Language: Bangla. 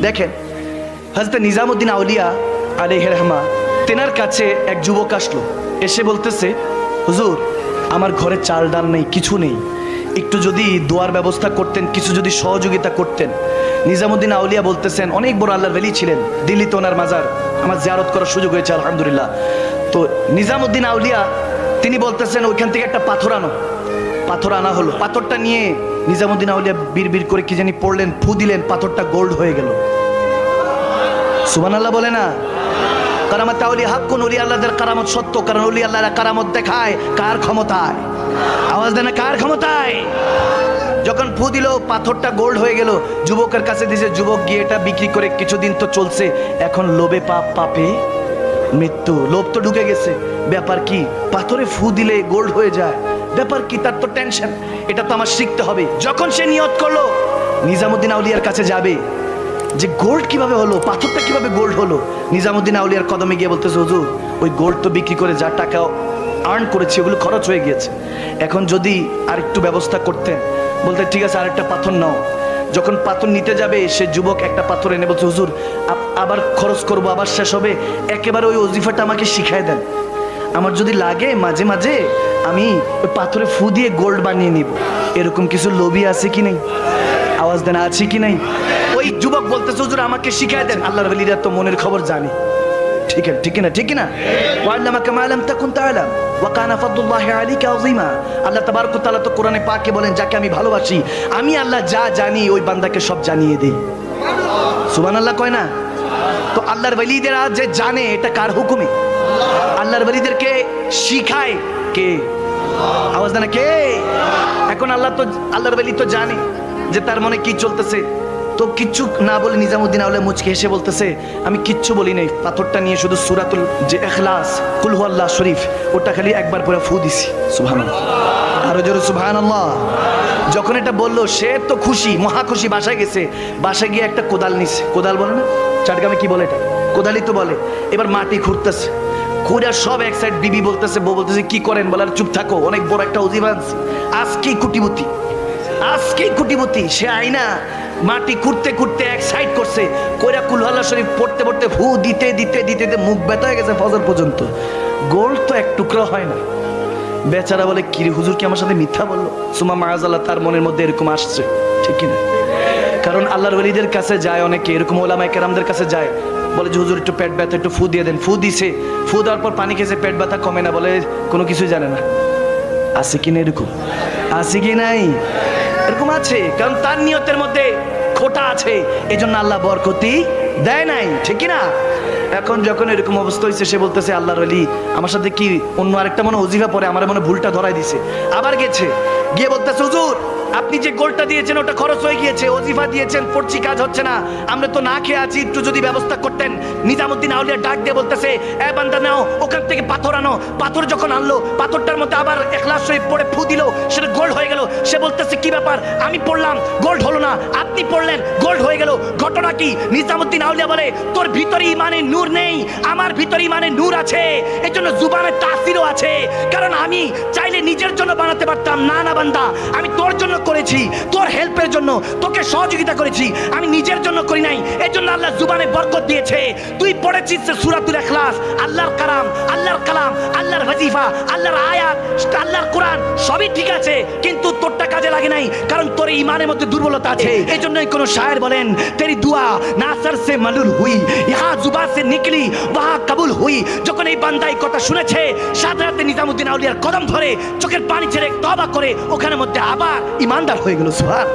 দেখেন, হযরত নিজামুদ্দিন আউলিয়া আলাইহির রহমা, তেনার কাছে এক যুবক আসলো, এসে বলতেছে, হুজুর আমার ঘরে চাল ডাল নেই, কিছু নেই, একটু যদি দোয়ার ব্যবস্থা করতেন, কিছু যদি সহযোগিতা করতেন। নিজামুদ্দিন আউলিয়া বলতেছেন, অনেক বড় আল্লাহর ওলি ছিলেন, দিল্লিতে ওনার মাজার আমার জিয়ারত করার সুযোগ হয়েছে আলহামদুলিল্লাহ। তো নিজামুদ্দিন আউলিয়া তিনি বলতেছেন, ওইখান থেকে একটা পাথর আনো। পাথর আনা হলো, পাথরটা নিয়ে নিজামুদ্দিন আউলিয়া বীর করে কি জানি পড়লেন, ফু দিলেন, পাথরটা গোল্ড হয়ে গেল। সুবহানাল্লাহ বলে না? কারামাত আউলিয়া হাক্কুন, ওলি আল্লাহদের কারামত সত্য, কারণ ওলি আল্লাহরা কারামত দেখায় কার ক্ষমতায়? আওয়াজ দেন, কার ক্ষমতায়? যখন ফু দিল, পাথরটা গোল্ড হয়ে গেল, যুবকের কাছে দিয়েছে, যুবক গিয়ে এটা বিক্রি করে কিছুদিন তো চলছে, এখন লোভে পাপ, পাপে মৃত্যু। লোভ তো ঢুকে গেছে, ব্যাপার কি? পাথরে ফু দিলে গোল্ড হয়ে যায়, ব্যাপার কি? তার তো টেনশন, এটা তো আমার শিখতে হবে। যখন সে নিয়ত করলো নিজামুদ্দিন আউলিয়ার কাছে যাবে, যে গোল্ড কিভাবে হলো, পাথরটা কিভাবে গোল্ড হলো, নিজামুদ্দিন আউলিয়ার কদমে গিয়ে বলতেছে, হুজুর ওই গোল্ড তো বিক্রি করে যা টাকা আর্ন করেছি ওগুলো খরচ হয়ে গিয়েছে, এখন যদি আরেকটু ব্যবস্থা করতেন। বলতে ঠিক আছে, আরেকটা পাথর নাও। যখন পাথর নিতে যাবে, সে যুবক একটা পাথর এনে বলছে, হুজুর আবার খরচ করব, আবার শেষ হবে, একেবারে ওই ওজিফাটা আমাকে শিখাই দেন, আমার যদি লাগে মাঝে মাঝে আমি ওই পাথরে ফু দিয়ে গোল্ড বানিয়ে নিব। এরকম কিছু লোভী আছে কি নেই? আওয়াজ দেন, আছে কি নাই? ওই যুবক বলতেছে, হুজুর আমাকে শিখাই দেন। আল্লাহর ওলিরা তো মনের খবর জানে, ঠিক আছে, ঠিক না? ঠিক না? ওয়াল্লামাকা মা লাম তাকুন তাআলাম ওয়া কানা ফাদলুল্লাহি আলাইকা আযীমা। আল্লাহ তাবারক ওয়া তাআলা তো কোরআনে পাকে বলেন, যাকে আমি ভালোবাসি আমি আল্লাহ যা জানি ওই বান্দাকে সব জানিয়ে দেই। সুবহানাল্লাহ কয় না? তো আল্লাহর ওলিদেরা যে জানে, এটা কার হুকুমে? আল্লাহর ওলিদেরকে শিখায় কে? আওয়াজ দেন, কে? এখন আল্লাহর ওলি তো জানে যে তার মনে কি চলতেছে, তো কিচ্ছু না বলে নিজামুদ্দিন আউলিয়া মুচকে হেসে বলতেছে, আমি কিচ্ছু বলি নাই, পাথরটা নিয়ে শুধু সূরাতুল যে ইখলাস, কুল হুয়াল্লাহ শরীফ, ওটা খালি একবার পরে ফু দিছি। সুবহানাল্লাহ, আরো জোরে সুবহানাল্লাহ। যখন এটা বললো, সে তো খুশি, মহা খুশি, বাসায় গেছে, বাসায় গিয়ে একটা কোদাল নিছে। কোদাল বলে না চাটগ্রামে, কি বলে এটা? কোদালই তো বলে। এবার মাটি খুঁড়তেছে, খুঁড়ে সব এক সাইড। বিবি বলতেছে, বউ বলতেছে, কি করেন? বলার চুপ থাকো, অনেক বড় একটা ওজিফা আজকেই কুটিপতি, আজকেই কুটিপতি। সে আইনা মাটি খুঁড়তে খুঁড়তে এক সাইড করছে, কইরা কুল হুয়াল্লাহ শরীফ পড়তে পড়তে ফু দিতে দিতে দিতে মুখ ব্যথা হয়ে গেছে ফজর পর্যন্ত। গোল্ড তো এক টুকরো হয় না। বেচারা বলে, কি রে হুজুর কি আমার সাথে মিথ্যা বললো? সুমা মাআযাল্লাহ, তার মনের মধ্যে এরকম আসছে, ঠিক কিনা? কারণ আল্লাহর ওলিদের কাছে যায় অনেকে, এরকম ওলামায়ে কেরামদের কাছে যায়, বলে যে হুজুর একটু পেট ব্যথা, একটু ফু দিয়ে দেন। ফু দিছে, ফু দেওয়ার পর পানি খেয়েছে, পেট ব্যথা কমে না, বলে কোনো কিছুই জানে না। আছে কি না এরকম? আছে কি নাই? এরকম আছে, কারণ তার নিয়তের মধ্যে খোটা আছে, এই জন্য আল্লাহ বরকতি দেয় নাই, ঠিক না? এখন যখন এরকম অবস্থা হয়েছে, সে বলতেছে, আল্লাহর ওলি আমার সাথে কি অন্য আরেকটা মনে ওজিফা পরে আমার মনে ভুলটা ধরাই দিছে। আবার গেছে, গিয়ে বলতেছে, হুজুর আপনি যে গোল্ডটা দিয়েছেন ওটা খরচ হয়ে গিয়েছে, ওজিফা দিয়েছেন, পড়ছি, কাজ হচ্ছে না, আমরা তো না খেয়ে আছি, একটু যদি ব্যবস্থা করতেন। নিজামুদ্দিন আউলিয়া ডাক দিয়ে বলতেছে, এ বান্দা নাও, ওখান থেকে পাথর আনো। পাথর যখন আনলো, পাথরটার মধ্যে আবার ইখলাস শরীফ পড়ে ফু দিল, সেটা গোল্ড হয়ে গেল। সে বলতেছে, কি ব্যাপার? আমি পড়লাম গোল্ড হলো না, আপনি পড়লেন গোল্ড হয়ে গেল, ঘটনা কি? নিজামুদ্দিন আউলিয়া বলে, তোর ভিতরে ইমানের নূর নেই, আমার ভিতরে ইমানের নূর আছে, এই জন্য জুবানের তাসিরও আছে। কারণ আমি চাইলে নিজের জন্য বানাতে পারতাম, না না বান্দা, আমি তোর জন্য করেছি, তোর হেল্পের জন্য, তোকে সহযোগিতা করেছি, আমি নিজের জন্য করি নাই। এই জন্য আল্লাহ জুবানে বরকত দিয়েছে। তুই পড়েছিস সূরাতুল ইখলাস, আল্লাহর কালাম, আল্লাহর কালাম, আল্লাহর ওয়াজিফা, আল্লাহর আয়াত, আল্লাহর কোরআন, সবই ঠিক আছে, কিন্তু তোরটা কাজে লাগে নাই, কারণ তোর ইমানের মধ্যে দুর্বলতা আছে। এই জন্যই কোন শায়ের বলেন, তেরি দুয়া নাসর সে মালুল হুই, ইহা জুবা সে নিকলি ওয়া কবুল হুই। যখন এই বান্দা এই কথা শুনেছে, সাথে সাথে নিজামুদ্দিন আউলিয়ার কদম ধরে চোখের পানি ছেড়ে তওবা করে ওখানের মধ্যে আবার ইমানদার হয়ে গেল। সুবহান।